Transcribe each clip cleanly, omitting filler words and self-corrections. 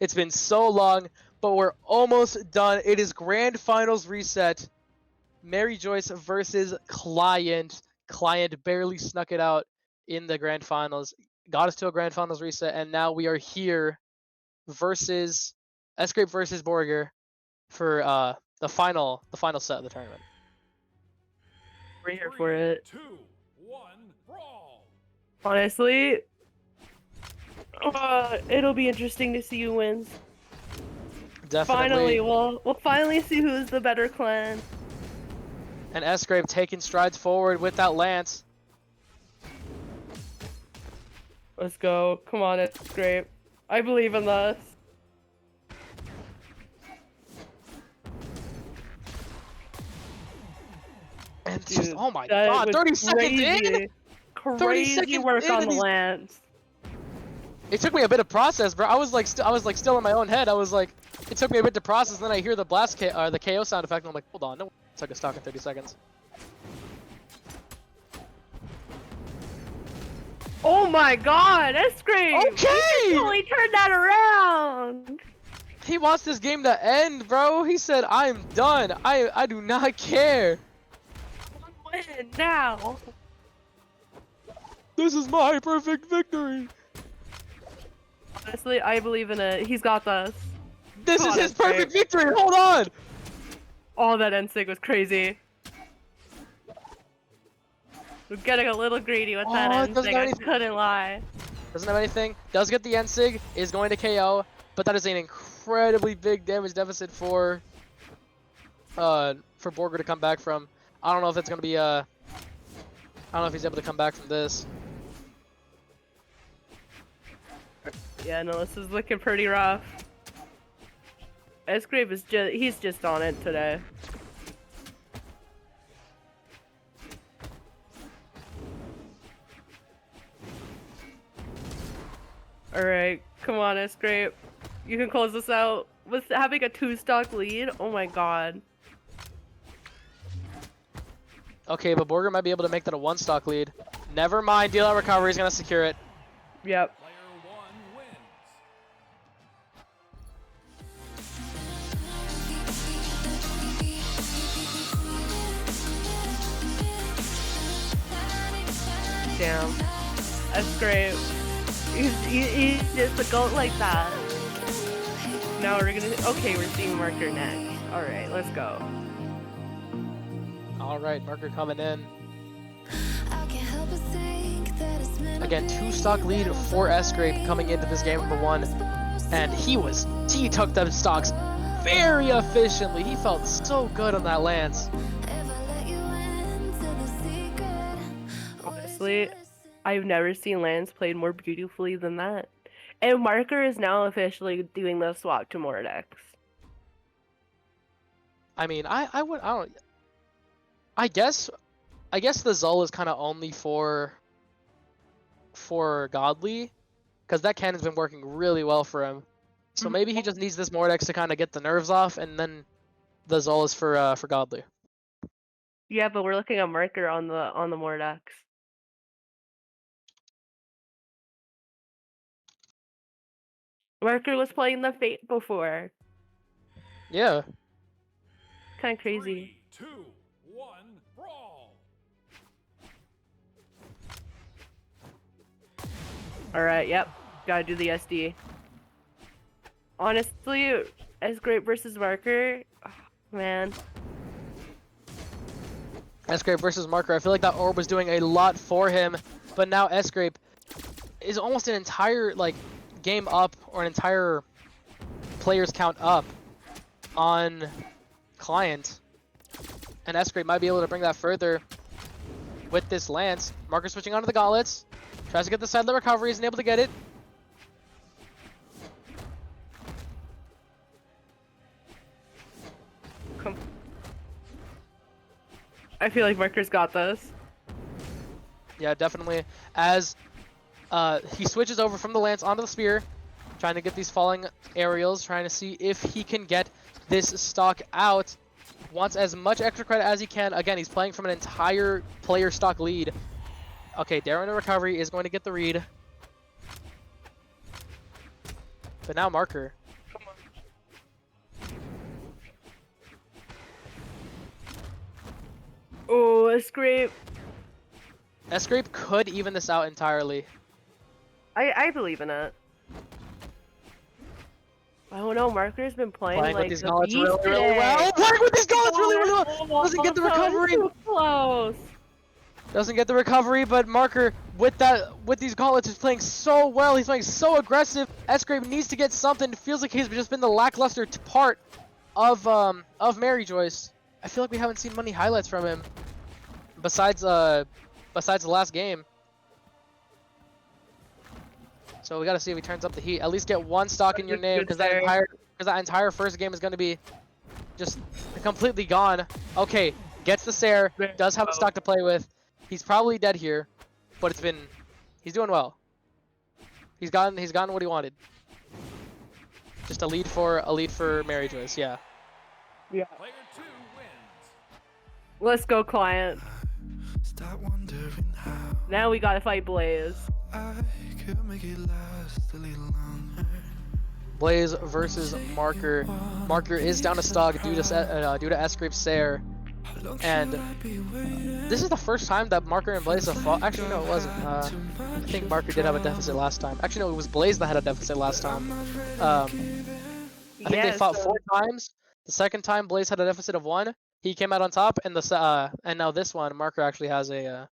It's been so long, but we're almost done. It is Grand Finals reset. Mariejois versus Client. Client barely snuck it out in the Grand Finals. Got us to a Grand Finals reset, and now we are here versus Escape versus Borger for the final set of the tournament. We're here for it. 3, 2, 1, brawl. Honestly, it'll be interesting to see who wins. Definitely. Finally, we'll finally see who's the better clan. And Escape taking strides forward with that lance. Let's go. Come on, it's great. I believe in this. And Dude, just, oh my god, 30 seconds in? Crazy work on the lance. It took me a bit to process, bro. I was like still in my own head. I was like, it took me a bit to process. And then I hear the blast, the KO sound effect, and I'm like, hold on, no, it took a stock in 30 seconds. Oh my god, that's great. Okay. He totally turned that around. He wants this game to end, bro. He said, I'm done. I do not care. One win now. This is my perfect victory. Honestly, I believe in it. He's got this. This is his perfect victory. Hold on. Oh, that N-Sig was crazy. We're getting a little greedy with that N-Sig, I couldn't lie. Doesn't have anything. Does get the N-Sig. Is going to KO. But that is an incredibly big damage deficit for Borger to come back from. I don't know if it's going to be I don't know if he's able to come back from this. Yeah, no, this is looking pretty rough. Escape is he's just on it today. Alright, come on, Escape. You can close this out. With having a 2-stock lead, oh my god. Okay, but Borger might be able to make that a 1-stock lead. Never mind, deal out recovery is going to secure it. Yep. Player 1 wins. Damn. That's great. He's just a goat like that. Now we're gonna... Okay, we're seeing Marker next. Alright, let's go. Alright, Marker coming in. Again, 2-stock lead for Escape coming into this game number 1. And he took them stocks very efficiently. He felt so good on that lance. Honestly, I've never seen Lance played more beautifully than that. And Marker is now officially doing the swap to Mordex. I mean, I guess the Zul is kind of only for Godly, because that cannon's been working really well for him. So maybe he just needs this Mordex to kind of get the nerves off, and then the Zul is for Godly. Yeah, but we're looking at Marker on the Mordex. Marker was playing the Fate before. Yeah. Kind of crazy. 3, 2, 1, brawl. Alright, yep. Gotta do the SD. Honestly, Escape versus Marker, oh, man. Escape versus Marker. I feel like that orb was doing a lot for him, but now Escape is almost an entire game up, or an entire players count up on Client, and Escape might be able to bring that further with this lance. Marker switching onto the gauntlets, tries to get the side lit recovery, isn't able to get it. I feel like Marker's got this. Yeah, definitely. As he switches over from the lance onto the spear, trying to get these falling aerials, trying to see if he can get this stock out. Wants as much extra credit as he can. Again, he's playing from an entire player stock lead. Okay, Darren in recovery is going to get the read. But now Marker Scrape. Escape could even this out entirely. I believe in it. I don't know, Marker's been playing like with these the gauntlets beast really today. well. Playing with these gauntlets really well. Doesn't get the recovery. Too close. Doesn't get the recovery, but Marker with these gauntlets is playing so well. He's playing so aggressive. Escape needs to get something. It feels like he's just been the lackluster part of Mariejois. I feel like we haven't seen many highlights from him besides the last game. So we got to see if he turns up the heat. At least get one stock in your name, because that entire first game is going to be just completely gone. Okay, gets the Sair, does have a stock to play with. He's probably dead here, but he's doing well. He's gotten what he wanted. Just a lead for Mariejois, yeah. Yeah. Player 2 wins. Let's go, client. Now we gotta fight Blaze. Blaze versus Marker. Marker is down a stock due to Escape's Sair. And this is the first time that Marker and Blaze have fought. Actually, no, it wasn't. I think Marker did have a deficit last time. Actually, no, it was Blaze that had a deficit last time. I think they fought 4 times. The second time, Blaze had a deficit of 1. He came out on top, and now this one, Marker actually has a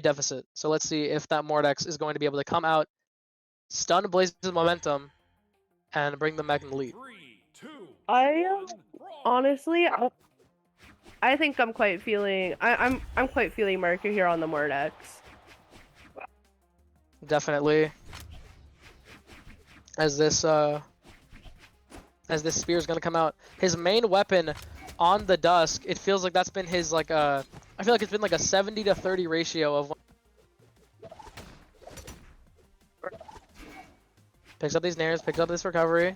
deficit. So let's see if that Mordex is going to be able to come out, stun Blaze's momentum, and bring them back in the lead. 3, 2, I 1, brawl. honestly, I think I'm quite feeling. I'm quite feeling Marker here on the Mordex. Definitely. As this spear is gonna come out, his main weapon on the Dusk, it feels like that's been his I feel like it's been like a 70-30 ratio of. Picks up these nairs, picks up this recovery.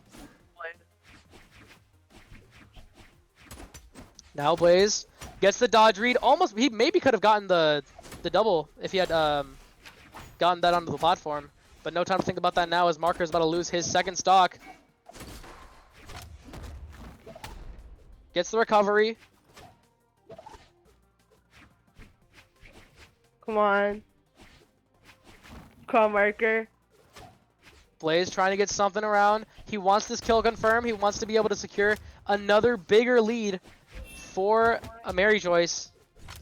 Now Blaze gets the dodge read. Almost, he maybe could have gotten the double if he had gotten that onto the platform. But no time to think about that now, as Marker is about to lose his second stock. Gets the recovery. Come on. Come on, Marker. Blaze trying to get something around. He wants this kill confirm. He wants to be able to secure another bigger lead for a Mariejois.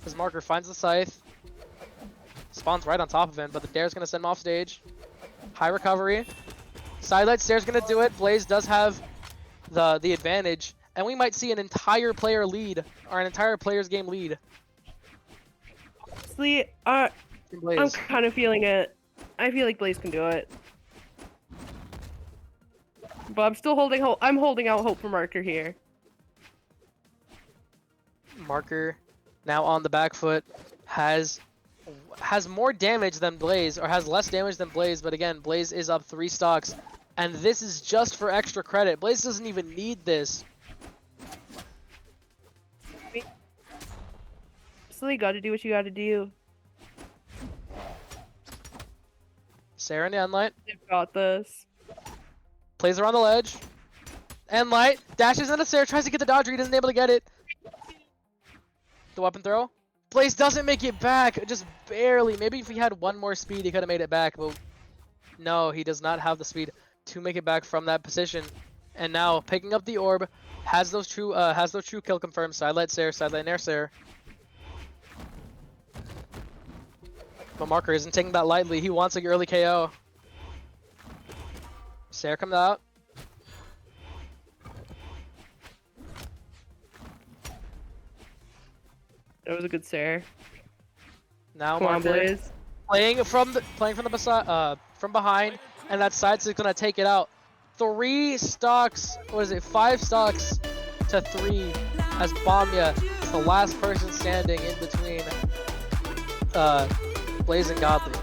As Marker finds the scythe. Spawns right on top of him, but the dare's going to send him off stage. High recovery. Sidelight Stair's going to do it. Blaze does have the advantage. And we might see an entire player lead, or an entire player's game lead. Honestly, I'm kind of feeling it. I feel like Blaze can do it. But I'm still holding hope. I'm holding out hope for Marker here. Marker, now on the back foot, has more damage than Blaze, or has less damage than Blaze, but again, Blaze is up 3 stocks, and this is just for extra credit. Blaze doesn't even need this. So you gotta do what you gotta do. Sarah and Enlight. They've got this. Plays her on the ledge. Enlight dashes into Sarah, tries to get the dodge read, isn't able to get it. The weapon throw. Blaze doesn't make it back, just barely. Maybe if he had one more speed, he could have made it back, but no, he does not have the speed to make it back from that position. And now picking up the orb, has those true kill confirms. Sidelight Sair, sidelight Nair Sair. But Marker isn't taking that lightly. He wants an early KO. Sair comes out. That was a good Sair. Now Come on, Marker Blaze. playing from behind, and that side's gonna take it out. 3 stocks. What is it? 5 stocks to 3. As Bamya is the last person standing in between Blaze and Godly.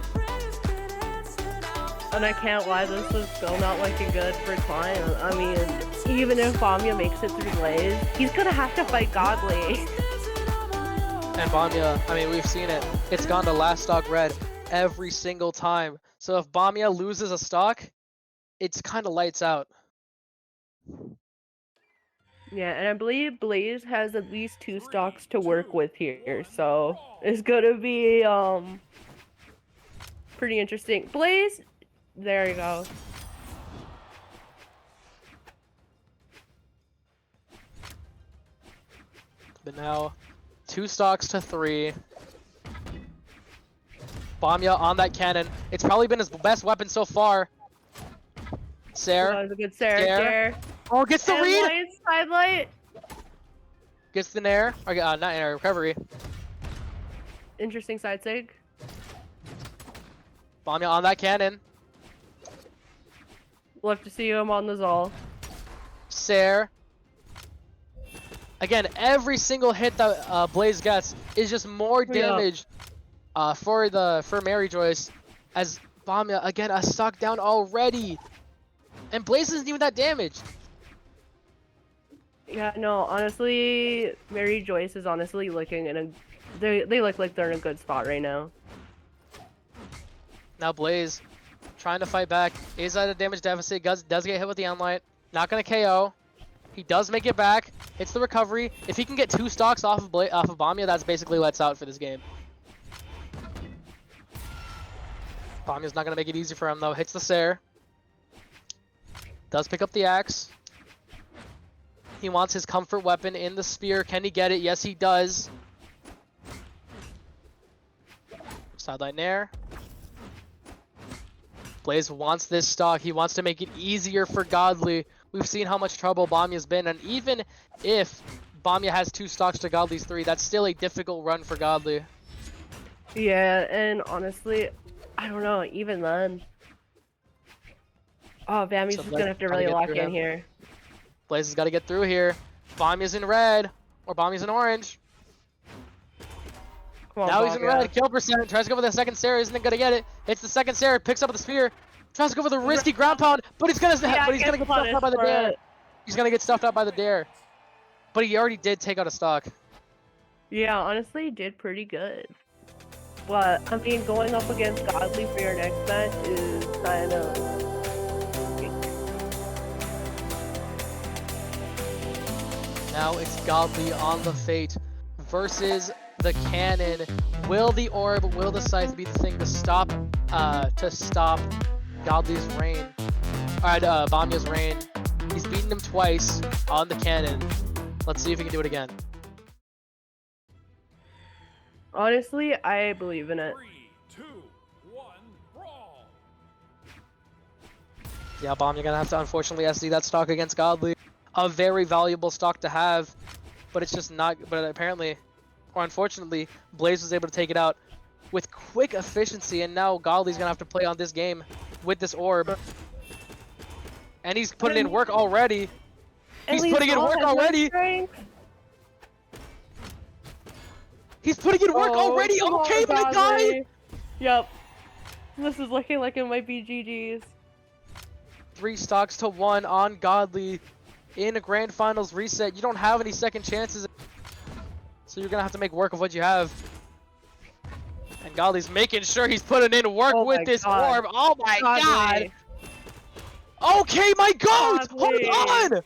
And I can't lie, this is still not looking good for Client. I mean, even if Bamya makes it through Blaze, he's gonna have to fight Godly. And Bamya, I mean, we've seen it. It's gone to last stock red every single time. So if Bamya loses a stock, it's kind of lights out. Yeah, and I believe Blaze has at least 2 stocks to work with here, so it's gonna be pretty interesting. Blaze, there you go. But now, 2 stocks to 3. Bamya on that cannon. It's probably been his best weapon so far. Oh, Sair. it's a good Sarah Dare. there. Oh, gets the And read! light, side light. Gets the nair. Or, not nair, recovery. Interesting side sig. Bamya on that cannon. Love to see him on the Zal. Sair. Again, every single hit that Blaze gets is just more damage for Mariejois, as Bamya again a stock down already, and Blaze isn't even that damaged. Yeah, no, honestly, Mariejois is honestly looking in a. They look like they're in a good spot right now. Now Blaze trying to fight back, is at a damage deficit, does get hit with the Unlight, not gonna KO. He does make it back, hits the recovery. If he can get 2 stocks off of Bamya, that's basically lights out for this game. Bamya's not gonna make it easy for him though. Hits the Sair. Does pick up the axe. He wants his comfort weapon in the spear. Can he get it? Yes, he does. Sideline nair. Blaze wants this stock. He wants to make it easier for Godly. We've seen how much trouble Bamya's been, and even if Bamya has 2 stocks to Godly's 3, that's still a difficult run for Godly. Yeah, and honestly, I don't know, even then. Oh, Bamya's So just gonna have to really lock in here. Blaze has got to get through here. Bamya's in red, or Bamya's in orange. Come on, Now he's in Bamya. red. Kill percent. Tries to go for the second Sarah. Isn't gonna get it. Hits the second Sarah. Picks up the spear. Tries to go for the risky ground pound, but he's gonna. Yeah, but he's gonna get stuffed out by the for dare. it. He's gonna get stuffed out by the dare. But he already did take out a stock. Yeah, honestly, he did pretty good. But I mean, going up against Godly for your next match is kind of. Now it's Godly on the Fate versus the Cannon. Will the Orb, will the Scythe be the thing to stop Godly's reign? Alright, Bamya's reign. He's beaten him twice on the Cannon. Let's see if he can do it again. Honestly, I believe in it. 3, 2, 1, brawl! Yeah, Bamya gonna have to unfortunately SD that stock against Godly. A very valuable stock to have, but it's just not. But apparently, or unfortunately, Blaze was able to take it out with quick efficiency, and now Godly's gonna have to play on this game with this orb. And he's putting in work already. He's putting in work already. He's putting in work already. Okay, my guy. Yep. This is looking like it might be GG's. 3 stocks to 1 on Godly in a grand finals reset. You don't have any second chances, so you're gonna have to make work of what you have. And Godly's making sure he's putting in work with this orb. Oh my god! Okay, my goat! Hold on!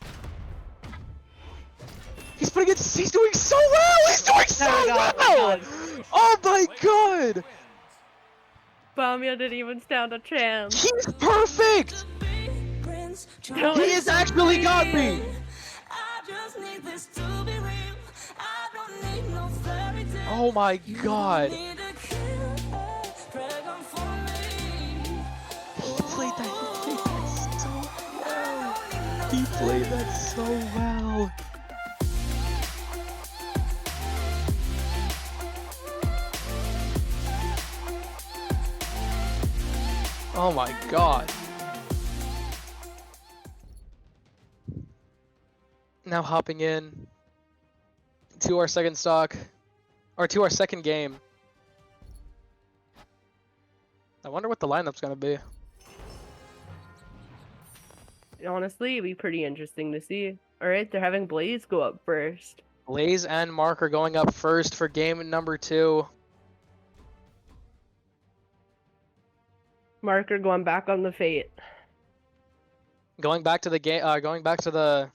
He's putting it. He's doing so well. He's doing so well. Oh my god! Bamya didn't even stand a chance. He's perfect. He is actually Godly. Oh my god! He played that so well. He played that so well. Oh my god. Now hopping in to our second stock, or to our second game. I wonder what the lineup's gonna be. Honestly, it'd be pretty interesting to see. Alright, they're having Blaze go up first. Blaze and Mark are going up first for game number 2. Marker going back on the Fate. Going back to the game, going back to the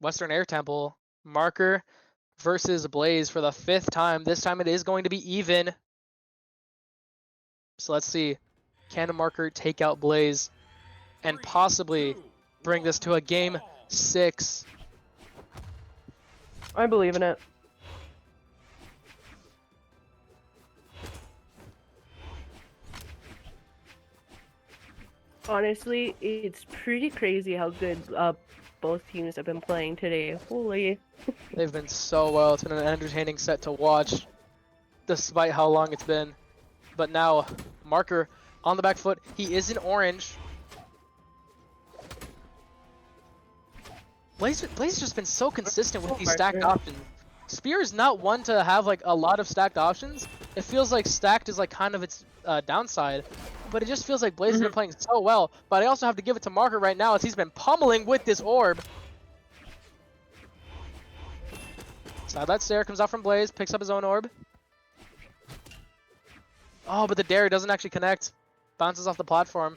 Western Air Temple. Marker versus Blaze for the 5th time. This time it is going to be even. So let's see. Can Marker take out Blaze and possibly bring this to a game 6? I believe in it. Honestly, it's pretty crazy how good both teams have been playing today. Holy. They've been so well. It's been an entertaining set to watch, despite how long it's been. But now, Marker on the back foot. He is in orange. Blaze has just been so consistent with these stacked options. Spear is not one to have like a lot of stacked options. It feels like stacked is like kind of its downside. But it just feels like Blaze has been playing so well. But I also have to give it to Marker right now as he's been pummeling with this orb. Sidelight Stare comes out from Blaze, picks up his own orb. Oh, but the dare doesn't actually connect. Bounces off the platform.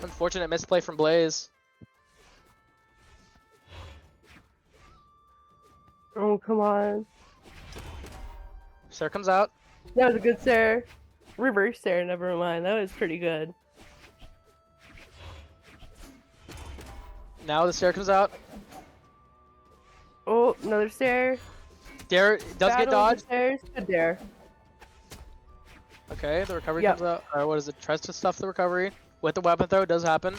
Unfortunate misplay from Blaze. Oh, come on. Stare comes out. That was a good stare. Reverse stare, never mind. That was pretty good. Now the stare comes out. Oh, another stare. Dare does get dodged. Stairs. Good dare. Okay, the recovery comes out. Or what is it? Tries to stuff the recovery. With the weapon throw, it does happen.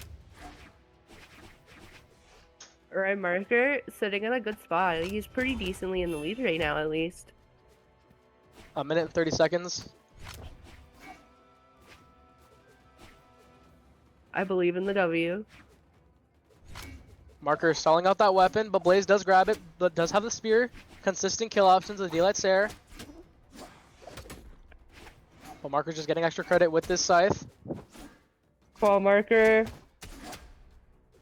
Alright, Marker sitting in a good spot. He's pretty decently in the lead right now, at least. A minute and 30 seconds. I believe in the W. Marker stalling out that weapon, but Blaze does grab it, but does have the spear. Consistent kill options with Daylight Stare. Well, Marker's just getting extra credit with this scythe. Ball Marker.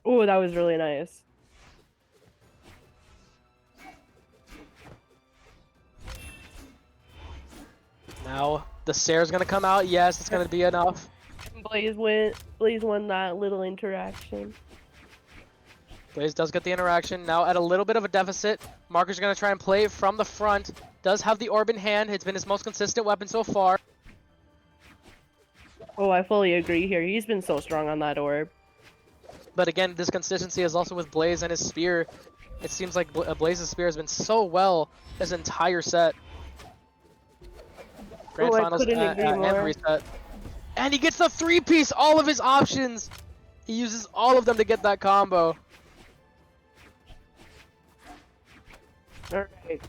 Oh, that was really nice. Now the stare's gonna come out. Yes, it's gonna be enough. Blaze won that little interaction. Blaze does get the interaction. Now at a little bit of a deficit. Marker's gonna try and play it from the front. Does have the orb in hand. It's been his most consistent weapon so far. Oh, I fully agree here. He's been so strong on that orb. But again, this consistency is also with Blaze and his spear. It seems like Blaze's spear has been so well this entire set. Grand Finals and reset. And he gets the 3-piece, all of his options! He uses all of them to get that combo. Alright.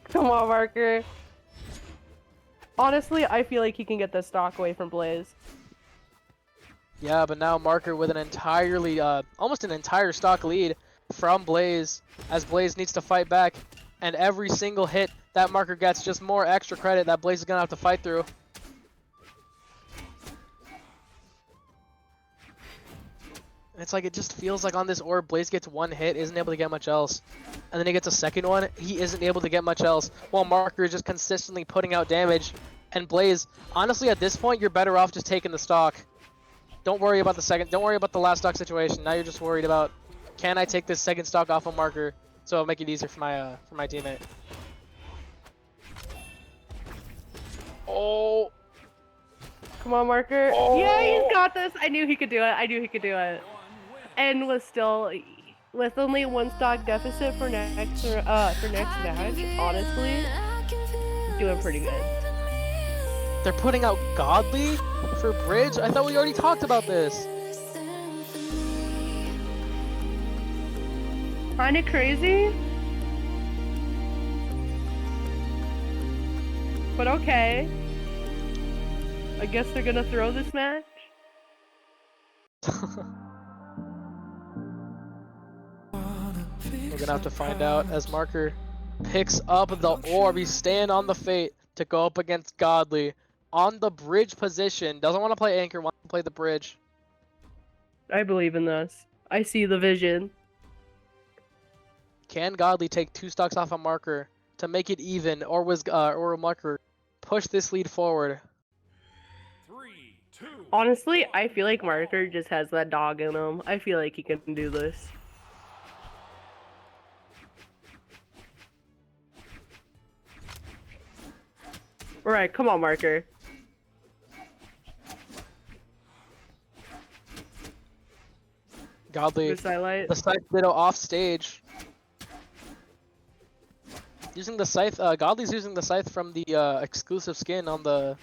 Come on, Marker. Honestly, I feel like he can get this stock away from Blaze. Yeah, but now Marker with an entirely, almost an entire stock lead from Blaze, as Blaze needs to fight back. And every single hit that Marker gets, just more extra credit that Blaze is gonna have to fight through. It's like, it just feels like on this orb, Blaze gets one hit, isn't able to get much else. And then he gets a second one, he isn't able to get much else. While Marker is just consistently putting out damage. And Blaze, honestly at this point, you're better off just taking the stock. Don't worry about the second, don't worry about the last stock situation. Now you're just worried about, can I take this second stock off of Marker? So it'll make it easier for my teammate. Oh. Come on, Marker. Oh. Yeah, he's got this. I knew he could do it. I knew he could do it. And was still with only one stock deficit for next match. Honestly, doing pretty good. They're putting out Godly for Bridge? I thought we already talked about this. Kinda crazy. But okay. I guess they're gonna throw this match. We're gonna have to find out as Marker picks up the orb. He's staying on the Fate to go up against Godly on the bridge position. Doesn't want to play Anchor, wants to play the bridge. I believe in this. I see the vision. Can Godly take 2 stocks off a Marker to make it even, or will Marker push this lead forward? 3, 2, Honestly, I feel like Marker just has that dog in him. I feel like he can do this. Alright, come on, Marker. Godly. This highlight. The Scythe Ditto off stage. Using the Scythe, Godly's using the Scythe from the exclusive skin on the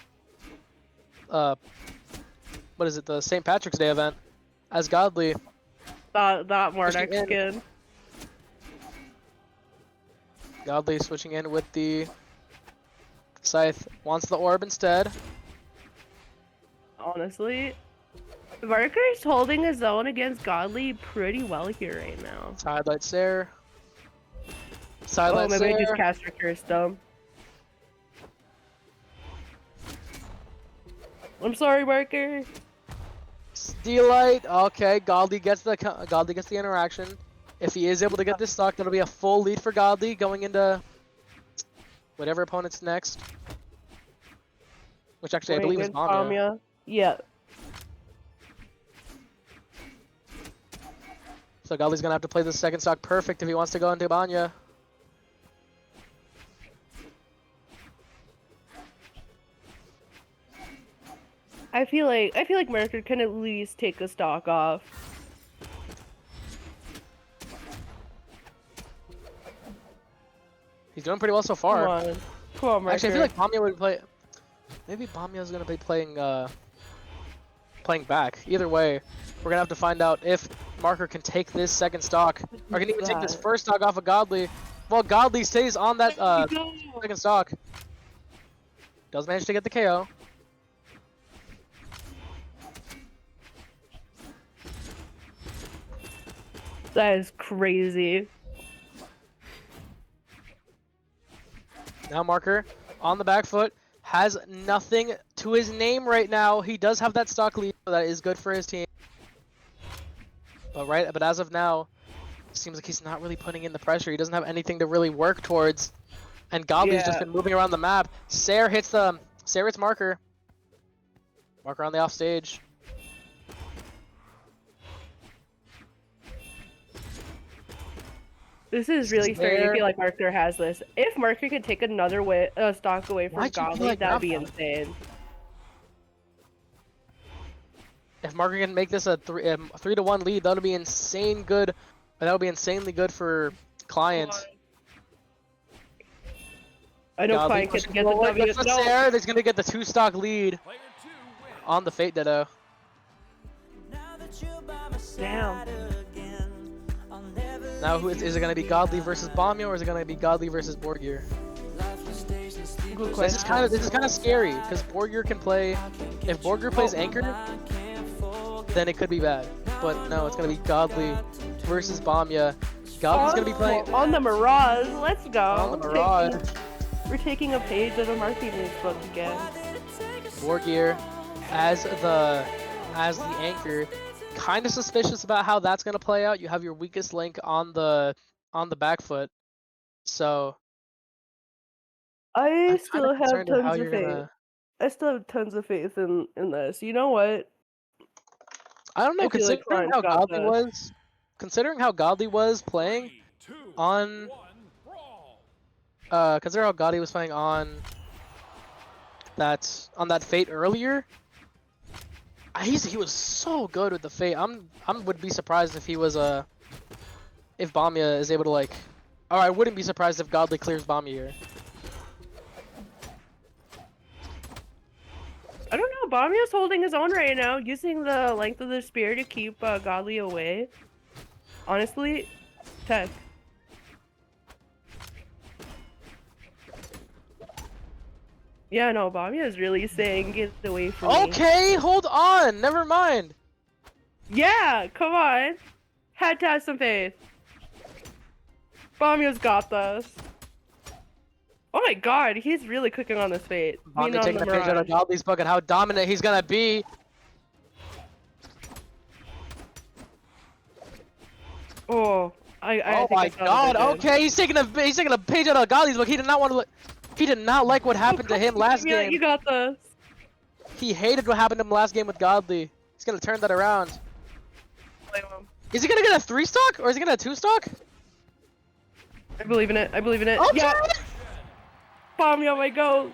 what is it, the St. Patrick's Day event as Godly. That Marduk skin. Godly switching in with the Scythe. Wants the orb instead. Honestly, Marker's holding his own against Godly pretty well here right now. Sidelight Sair. Sidelight maybe I Sair. just cast cursed him. I'm sorry, Marker. Steelite. Okay, Godly gets the interaction. If he is able to get this stock, that'll be a full lead for Godly going into whatever opponent's next. Which actually I believe is Bamya. Yeah. So Godly's gonna have to play the second stock perfect if he wants to go into Bamya. I feel like Marker can at least take a stock off. He's doing pretty well so far. Come on, Marker. Actually, I feel like Bamya would play. Maybe Bamya's gonna be playing back. Either way, we're gonna have to find out if Marker can take this second stock, or can even take this first stock off of Godly. Well, Godly stays on that second stock. Does manage to get the KO. That is crazy. Now Marker on the back foot, has nothing to his name right now. He does have that stock lead, so that is good for his team. But as of now, it seems like he's not really putting in the pressure. He doesn't have anything to really work towards. And Godly's just been moving around the map. Sair hits Marker. Marker on the off stage. This is really starting to feel like Marker has this. If Marker could take another stock away from Godly, that'd be insane. If Marker can make this a 3-1 lead, that'll be insane good. That'll be insanely good for Client. I know Client can get the W. Sair, he's gonna get the 2-stock lead on the Fate Ditto. Damn. Now, is it going to be Godly versus Bamya, or is it going to be Godly versus brwqr? This is kind of scary because brwqr can play. If brwqr plays Anchor, then it could be bad. But no, it's going to be Godly versus Bamya. Godly's going to be playing on the Mirage. Let's go. On the Mirage. We're taking a page of the marketing book again. brwqr as the Anchor. Kind of suspicious about how that's gonna play out. You have your weakest link on the back foot, so I still have tons of faith. I still have tons of faith in this. You know what? I don't know. Considering how Godly was playing on, consider how Godly was playing on that Fate earlier. He was so good with the Fate. Would be surprised if he was if Bamya is able to or I wouldn't be surprised if Godly clears Bamya here. I don't know. Bamya's holding his own right now, using the length of the spear to keep Godly away. Honestly, tech. Yeah, no, Bamya is really saying get away from me. Okay, hold on. Never mind. Yeah, come on. Had to have some faith. Bamya's got this. Oh my god, he's really cooking on this Fate. Bamya taking a page out of Godly's book and how dominant he's gonna be. Oh, oh my god. Okay, he's taking a page out of Godly's book. He did not want to. He did not like what happened to him last game. You got this. He hated what happened to him last game with Godly. He's gonna turn that around. Is he gonna get a 3-stock or is he gonna get a 2-stock? I believe in it. I believe in it. Okay. Yeah. Bomb my go.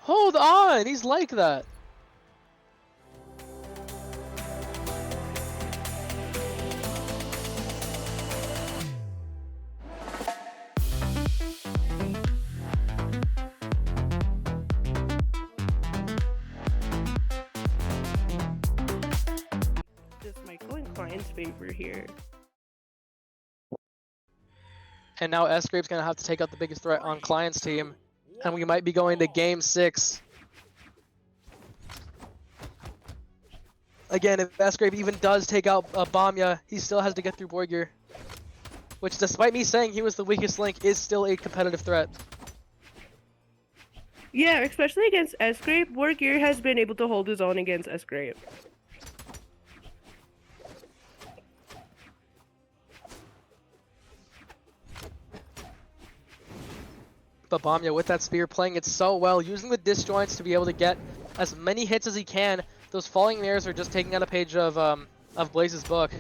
Hold on, he's like that. Just Michael and Klein's favor here. And now S-Grape's gonna have to take out the biggest threat on Client's team. And we might be going to game 6. Again, if S-Grape even does take out Bamya, he still has to get through Borgir. Which, despite me saying he was the weakest link, is still a competitive threat. Yeah, especially against S-Grape, Borgir has been able to hold his own against S-Grape. But Bamya with that spear playing it so well, using the disjoints to be able to get as many hits as he can. Those falling mirrors are just taking out a page of Blaze's book.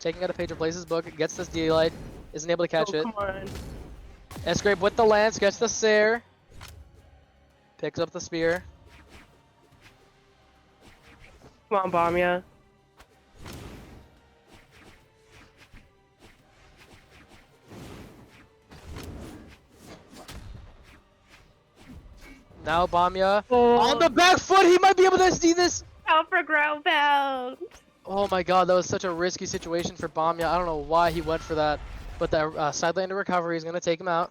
Taking out a page of Blaze's book, gets this daylight, isn't able to catch it. Come on. S-Grape with the lance, gets the Sair. Picks up the spear. Come on, Bamya. Now Bamya on the back foot, he might be able to see this. Out for ground pound. Oh my god, that was such a risky situation for Bamya. I don't know why he went for that. But the side lane to recovery is going to take him out.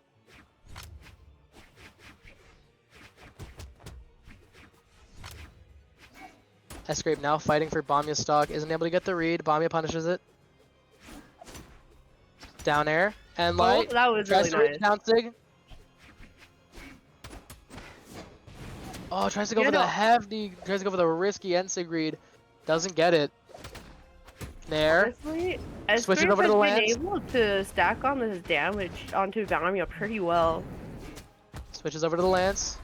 S-Grape now fighting for Bamya's stock. Isn't able to get the read. Bamya punishes it. Down air. And light. Oh, that was tries really to reach nice. down sig. Oh, tries to go Yeah, for the no. hefty. Tries to go for the risky end sig read. Doesn't get it. There. Honestly, Switch it S-Grape over to has the been lance. able to stack on this damage onto Bamya pretty well. Switches over to the lance.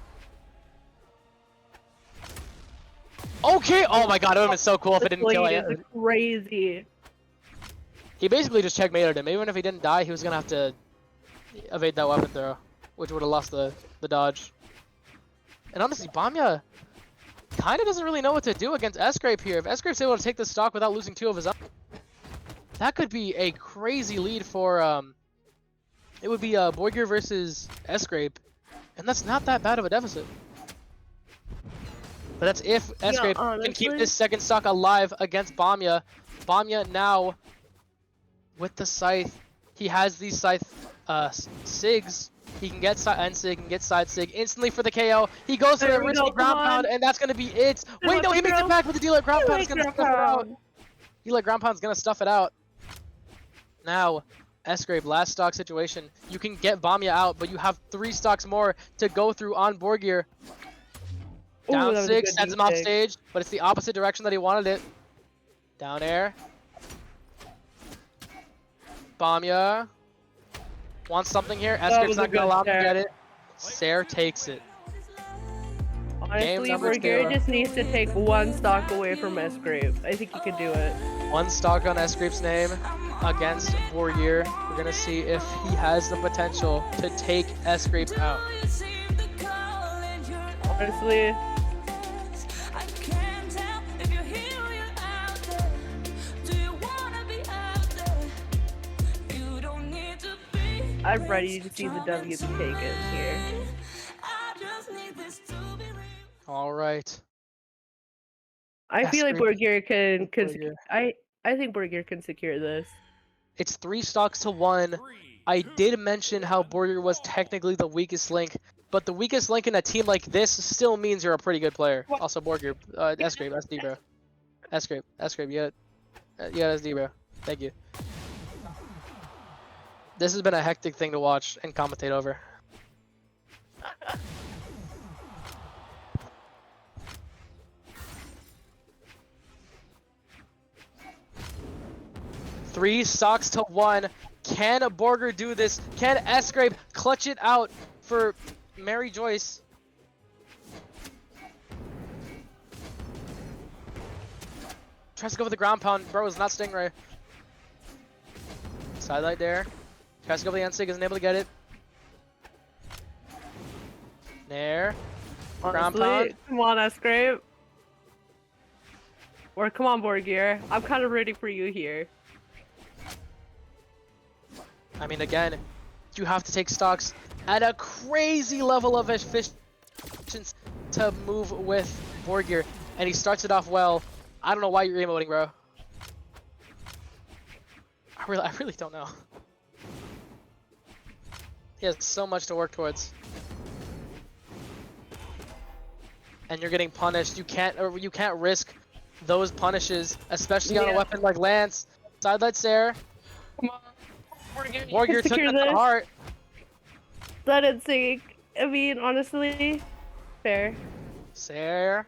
Okay. Oh my god, it would have been so cool if it didn't kill Blade it. is crazy. He basically just checkmated him. Even if he didn't die, he was gonna have to evade that weapon throw, which would have lost the dodge. And honestly, Bamya kind of doesn't really know what to do against S-Grape here. If S-Grape's able to take the stock without losing 2 of his own, that could be a crazy lead for it would be Borgir versus S-Grape, and that's not that bad of a deficit. But that's if S-Grape can keep honestly- this second stock alive against Bamya. Bamya now with the scythe, he has these scythe sigs. He can get end sig, can get side sig instantly for the KO. He goes for There the we risky go, ground come pound, on. and that's gonna be it. Wait, no, he makes it back with the dealer ground pound. Is gonna stuff it out. Dealer ground pound's gonna stuff it out. Now, S-Grape, last stock situation. You can get Bamya out, but you have 3 stocks more to go through on Borgir. Down that was a 6, good sends him off D-sig. stage, but it's the opposite direction that he wanted it. Down air. Bamya wants something here. S-Grape's was a not gonna good allow him to start. get it. Sair takes it. Honestly, number Borgir 2. just needs to take 1 stock away from S-Grape. I think he could do it. 1 stock on S-Grape's name against Borgir. We're gonna see if he has the potential to take S-Grape out. Honestly, I'm ready to see the W be taken here. All right. I feel like S-Grape. Borgir can Borgir. I think Borgir can secure this. It's 3 stocks to 1. I did mention how Borgir was technically the weakest link, but the weakest link in a team like this still means you're a pretty good player. Also, Borgir, S-Grape, SD, bro. S-Grape, you got SD, bro. Thank you. This has been a hectic thing to watch and commentate over. Three stocks to 1. Can Borgir do this? Can S-Grape clutch it out for Mariejois? tries to go for the ground pound. Bro, it's not Stingray. Sidelight there. Tries to go for the N-Sig, isn't able to get it. Nair. Ground pound. Honestly, come on, S-Grape. Or come on, brwqr. I'm kind of rooting for you here. I mean, again, you have to take stocks at a crazy level of efficiency to move with brwqr, and he starts it off well. I don't know why you're emoting, bro. I really don't know. He has so much to work towards, and you're getting punished. You can't risk those punishes, especially on a weapon like Lance. Sidelight Sair. Come on, brwqr took it to heart. Let it sink. I mean, honestly, fair. Sair.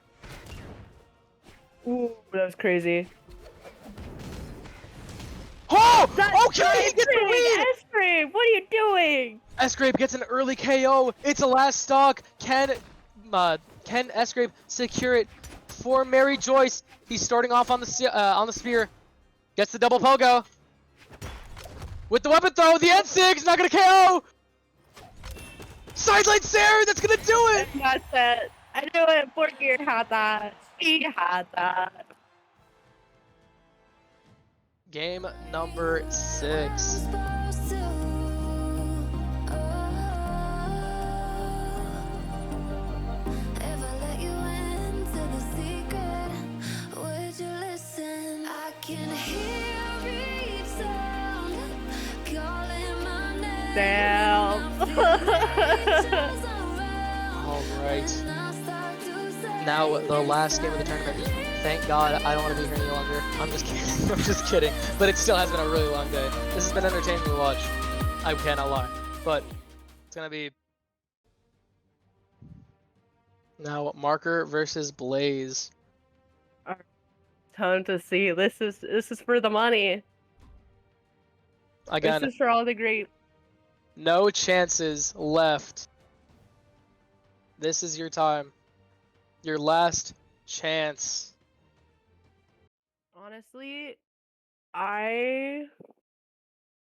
Ooh, that was crazy. Oh! That's Okay, he gets the lead! S-Grape, what are you doing? S-Grape gets an early KO. It's a last stock. Can S-Grape secure it for Mariejois? He's starting off on the spear. Gets the double pogo. With the weapon throw, the N-Sig's not gonna KO. Sidelight Sair, that's gonna do it. That's it. I knew it. brwqr had that. He had that. Game number 6. Damn. Alright. Now the last game of the tournament. Thank God I don't want to be here any longer. I'm just kidding. I'm just kidding. But it still has been a really long day. This has been entertaining to watch. I cannot lie. But it's gonna be now Marker versus Blaze. Time to see. This is for the money. Again, This is for all the great. no chances left. This is your time. Your last chance. Honestly, I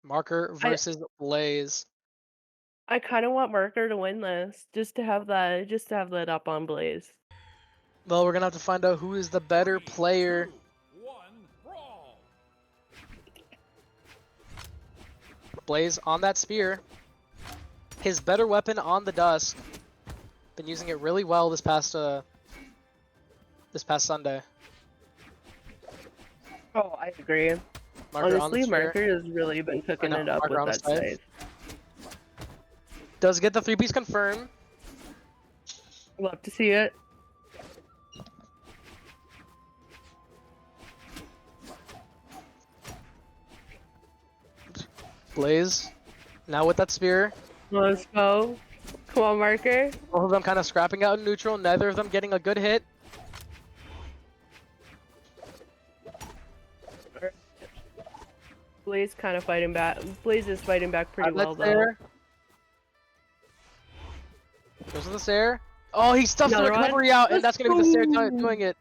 Marker versus Blaze. kind of want brwqr to win this, just to have that up on Blaze. Well, we're gonna have to find out who is the better player. 2, 1, brawl. Blaze on that spear. His better weapon on the Dusk. Been using it really well this past Sunday. Oh, I agree. Marker on Honestly, the spear. Marker has really been cooking it up Marker on with the that scythe. scythe. Does get the 3-piece confirm. Love to see it. Blaze. Now with that spear. Let's go. Come on, Marker. Both of them kind of scrapping out in neutral. Neither of them getting a good hit. Blaze kind of fighting back. Blaze is fighting back pretty well, though. There. Goes to the Sair. Oh, he stuffs the Another one? recovery out, and that's going to be the Sair doing it.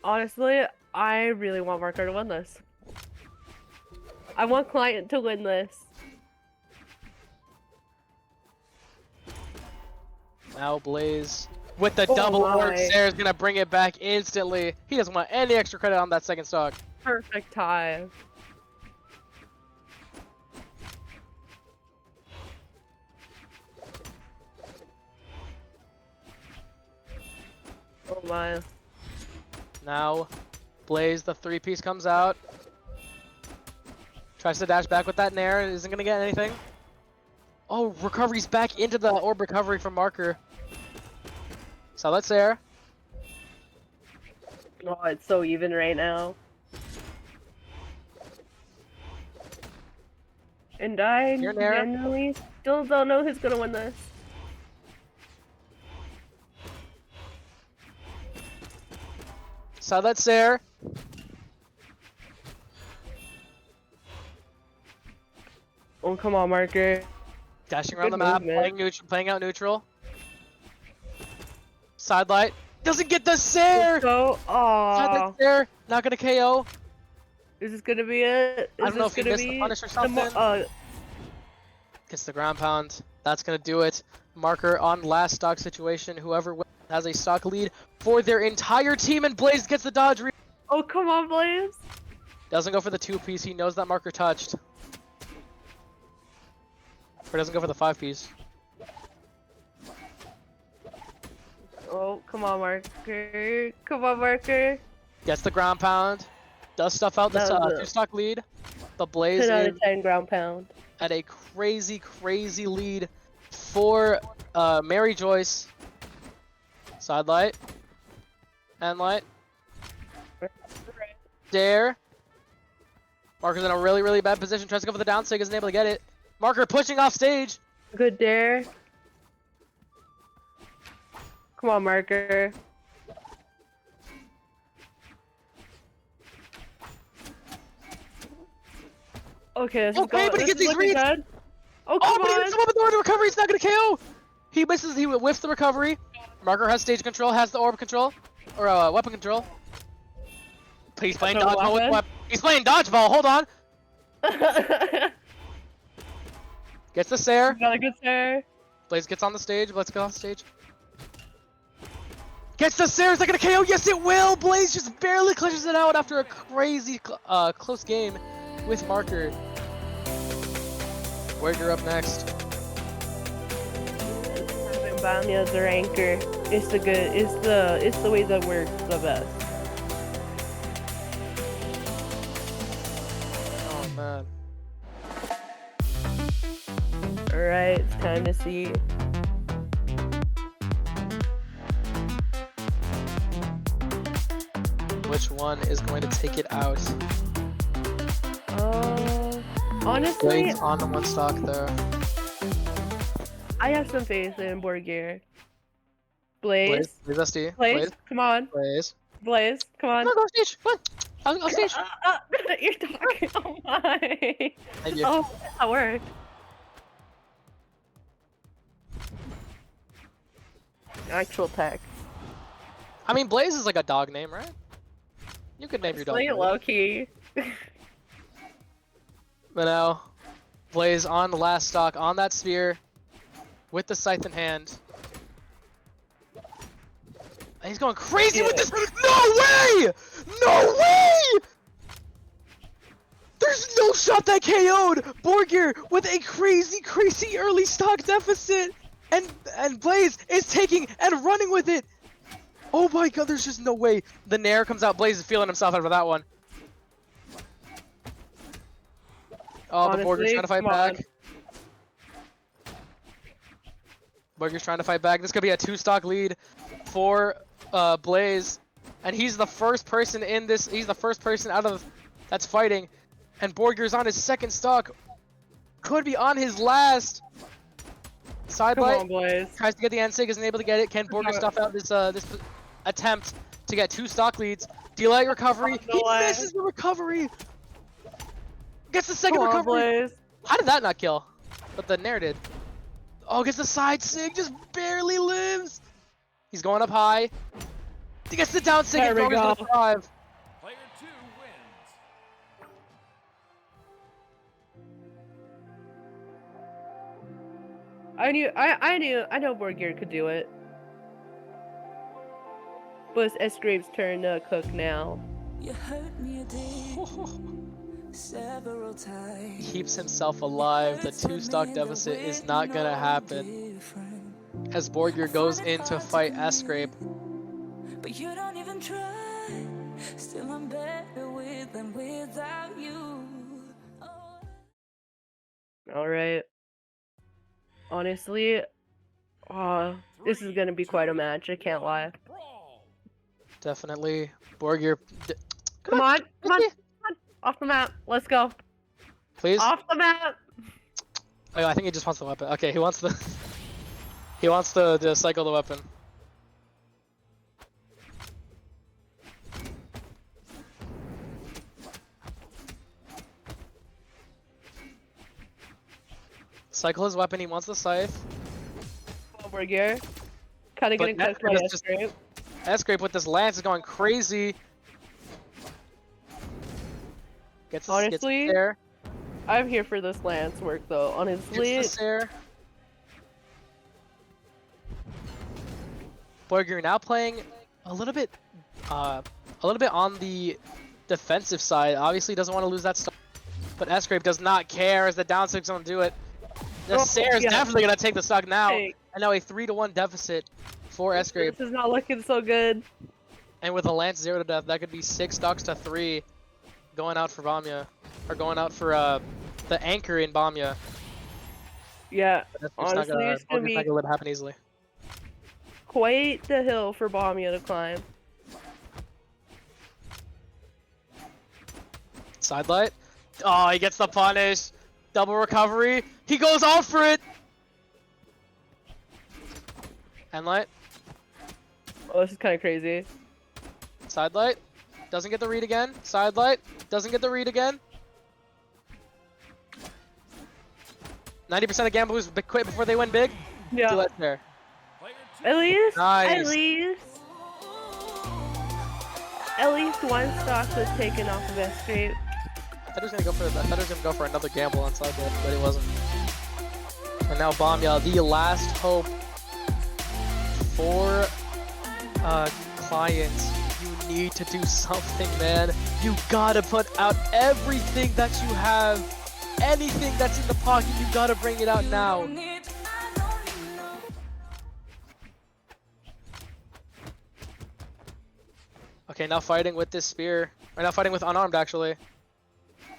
Honestly, I really want Marker to win this. I want Client to win this. Now Blaze with the Oh double orb. my. Sair is going to bring it back instantly. He doesn't want any extra credit on that second stock. Perfect time. Oh my. Now, Blaze, the 3-piece comes out. Tries to dash back with that Nair. Isn't going to get anything. Oh, recovery's back into the orb recovery from Marker. So let's Sair. Oh, it's so even right now. And I You're there. genuinely still don't know who's gonna win this. So let's Sair. Oh, come on, Marker. Dashing around Good the map, movement. playing out neutral. Sidelight. Doesn't get the Sair! So, Not the Sair, not gonna KO. is this gonna be it? I don't know if he missed the punish or something. Gets the ground pound. That's gonna do it. Marker on last stock situation. Whoever wins has a stock lead for their entire team, and Blaze gets the dodge. Oh, come on, Blaze. Doesn't go for the 2-piece. He knows that Marker touched. Or doesn't go for the 5-piece. Oh, come on, Marker. Come on, Marker. Gets the ground pound. Does stuff out the 2-stock lead. The Blaze 10 out is of 10 ground pound. at a crazy lead for Mariejois. Side light. End light. Dare. Marker's in a really bad position. Tries to go for the down sig, isn't able to get it. Marker pushing off stage. Good dare. Come on, Marker. Okay, this is Okay, but he gets these looking reads. good. Oh, come But he on. hits him up with the orb recovery. It's not gonna KO. He misses. He whiffs the recovery. Marker has stage control. Has the orb control, or weapon control. But he's playing dodgeball with weapon. He's playing dodgeball. Hold on. Gets the Sair. Got a good Sair. Blaze gets on the stage. Let's go off stage. Gets the Sair. Is that gonna KO? Yes, it will. Blaze just barely clutches it out after a crazy close game with Marker. You're up next. Bounty as their anchor. It's the way that works the best. Oh man. Alright, it's time to see. Which one is going to take it out? Honestly, Blaze on the 1 stock there. I have some faith in brwqr. Blaze. Blaze SD. Blaze, come on. Blaze. Blaze, come on. No, go stage. Come on. I'll stage. You're talking. Oh my. Thank you. Oh, that worked. Actual tech. I mean, Blaze is like a dog name, right? You could name your dog. Play it low key. But now, Blaze on the last stock on that sphere with the scythe in hand. And he's going crazy with this. No way! No way! There's no shot that KO'd brwqr with a crazy early stock deficit. And Blaze is taking and running with it. Oh my god, there's just no way. The Nair comes out. Blaze is feeling himself after that one. Oh, Honestly, but brwqr's trying to fight back. brwqr's trying to fight back. This could be a 2-stock lead for Blaze. And he's the first person in this. He's the first person out of that's fighting. And brwqr's on his 2nd stock. Could be on his last. Side Come light. on, Blaze. Tries to get the NSIG, isn't able to get it. Can brwqr stuff out this this attempt to get 2 stock leads? Delay recovery. He misses the recovery. Gets the 2nd recovery. Blaze. How did that not kill? But the Nair did. Oh, gets the side sig, just barely lives. He's going up high. He gets the down sig and There we brwqr's go. Player gonna 2 wins. I know brwqr could do it. But it's S-Grave's turn to cook now. You hurt me a day, several times. Keeps himself alive. The 2-stock deficit is not gonna happen as brwqr goes in to fight S-Grave. But you don't even try. Still I'm better with than without you. Alright. Honestly, this is gonna be quite a match, I can't lie. Brawl. Definitely. brwqr. Come on. Off the map. Let's go. Please. Off the map. Oh, I think he just wants the weapon. Okay, he wants the. He wants to cycle the weapon. Cycle his weapon. He wants the scythe. Over here. Kind of But getting cooked by Netflix just- S-Grave. Escape with this lance is going crazy. Gets Honestly, there. I'm here for this lance work though. Honestly, Gets the Sair. BBeanMMan now playing a little bit on the defensive side. Obviously doesn't want to lose that stock, but Escape does not care as the down six gonna do it. The Sair is definitely gonna take the stock now, and now a 3-1 deficit for Escape. this is not looking so good. And with a lance 0 to death, that could be 6 stocks to 3, going out for Bamia, or going out for the anchor in Bamia. Yeah, That's honestly, it's gonna be not gonna let it happen easily. quite the hill for Bamia to climb. Sidelight. Oh, he gets the punish. Double recovery. He goes all for it. Endlight. Oh, this is kind of crazy. Sidelight. Doesn't get the read again. Sidelight. Doesn't get the read again. 90% of gamblers quit before they win big. Yeah. Do that there. At least, Nice. at least one stock was taken off of Escape. I thought he was gonna go for another gamble on Sidelight, but it wasn't. And now Bamia, the last hope for clients. You need to do something, man. You gotta put out everything that you have. Anything that's in the pocket, you gotta bring it out now. Okay, now fighting with this spear. Or now fighting with unarmed, actually.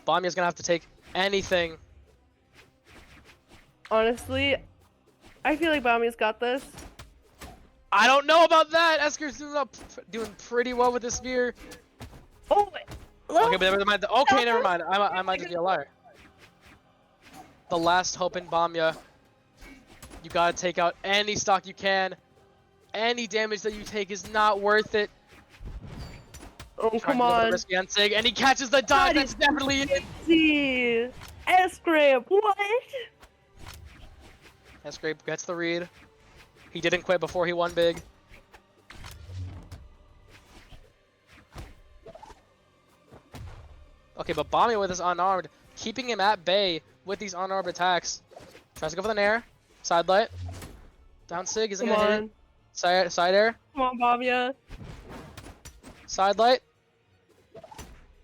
Bamia's gonna have to take anything. Honestly, I feel like Bamia's got this. I don't know about that! Esker's doing pretty well with this spear. Oh, wait. Okay, but never mind. Okay, never mind. I might just be a liar. The last hope in Bamia. You gotta take out any stock you can. Any damage that you take is not worth it. Oh, come on. Risky on Sig, and he catches the dodge. That's definitely it. See, Escape, what? Escape gets the read. He didn't quit before he won big. Okay, but Bamia with his unarmed, keeping him at bay with these unarmed attacks. Tries to go for the nair. Sidelight. Down Sig, isn't gonna hit it. Side air. Come on, Bamia. Sidelight.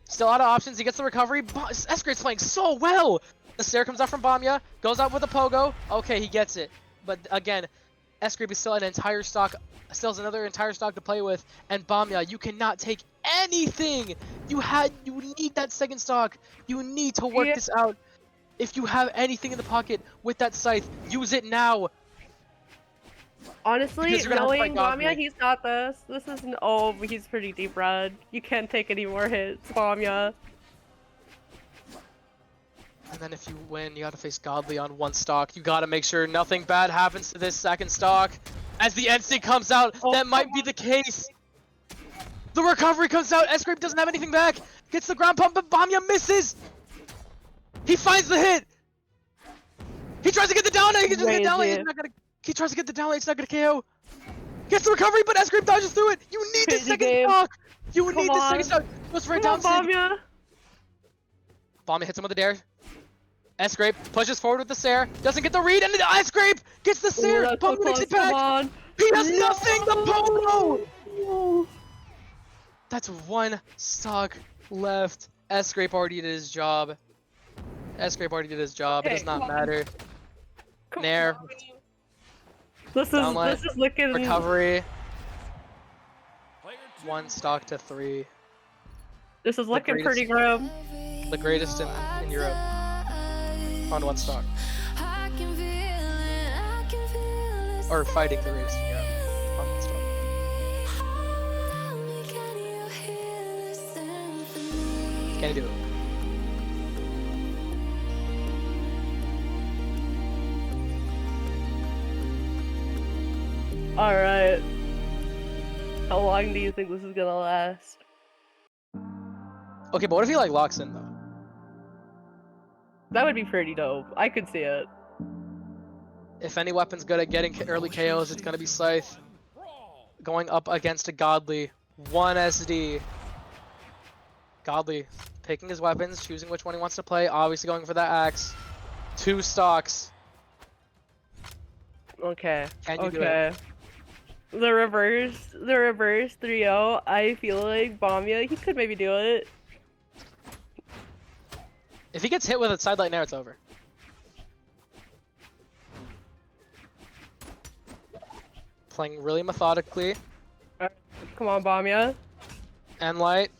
Still out of options. He gets the recovery. Escape's playing so well. The Sair comes out from Bamia. Goes out with a pogo. Okay, he gets it. But again, Escape is still an entire stock. Still has another entire stock to play with. And Bamia, you cannot take anything. You need that second stock. You need to work this out. If you have anything in the pocket with that scythe, use it now. Honestly, knowing Bamia, he's got this. This isn't. Oh, he's pretty deep red. You can't take any more hits, Bamia. And then if you win, you gotta face Godly on one stock. You gotta make sure nothing bad happens to this second stock. As the NC comes out, that might be the case. The recovery comes out. Escape doesn't have anything back. Gets the ground pump, but Bamia misses. He finds the hit. He tries to get the down. He can just get down. He's not gonna. He tries to get the down. It's not gonna KO. Gets the recovery, but Escape dodges through it. You need the second stock. You need the second stock. Goes right down. Bamia. Bamia hits him with a dare. Escape pushes forward with the Sair. Doesn't get the read, and the Escape gets the Sair. Bamia makes it back. He does nothing. The pogo. That's one stock left. Escape already did his job. Escape already did his job. It does not matter. Nair. This is looking recovery. One stock to 3. This is looking pretty grim. The greatest in Europe. On one stock. Or fighting the greatest in Europe. On one stock. Can you do it? Alright. How long do you think this is gonna last? Okay, but what if he like locks in though? That would be pretty dope. I could see it. If any weapon's good at getting early KOs, it's gonna be Scythe. going up against a Godly. 1 SD. Godly picking his weapons, choosing which one he wants to play. Obviously going for that axe. 2 stocks. Okay. Can you do Okay. The reverse 3-0. I feel like Bamia, he could maybe do it. If he gets hit with a side light now, it's over. Playing really methodically. Come on, Bamia. And light.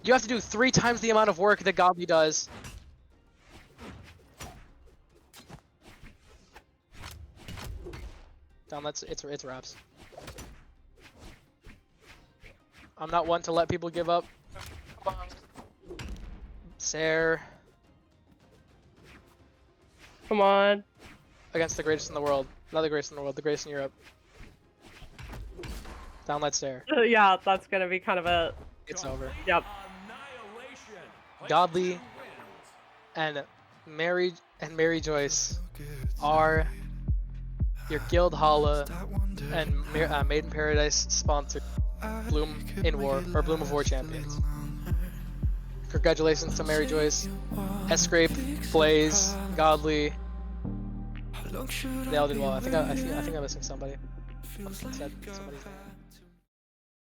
You have to do 3 times the amount of work that Godly does. Down, it's wraps. I'm not one to let people give up. Sair Come on. against the greatest in the world. Not the greatest in the world, the greatest in Europe. Down, let Sair. Yeah, that's gonna be kind of a. It's over. Yep. Godly and Mariejois are your Guild Hala and Maiden Paradise sponsored Bloom in War or Bloom of War champions. Congratulations to Mariejois, Escrape, Blaze, Godly. They all did well. I think I'm missing somebody. Somebody's name.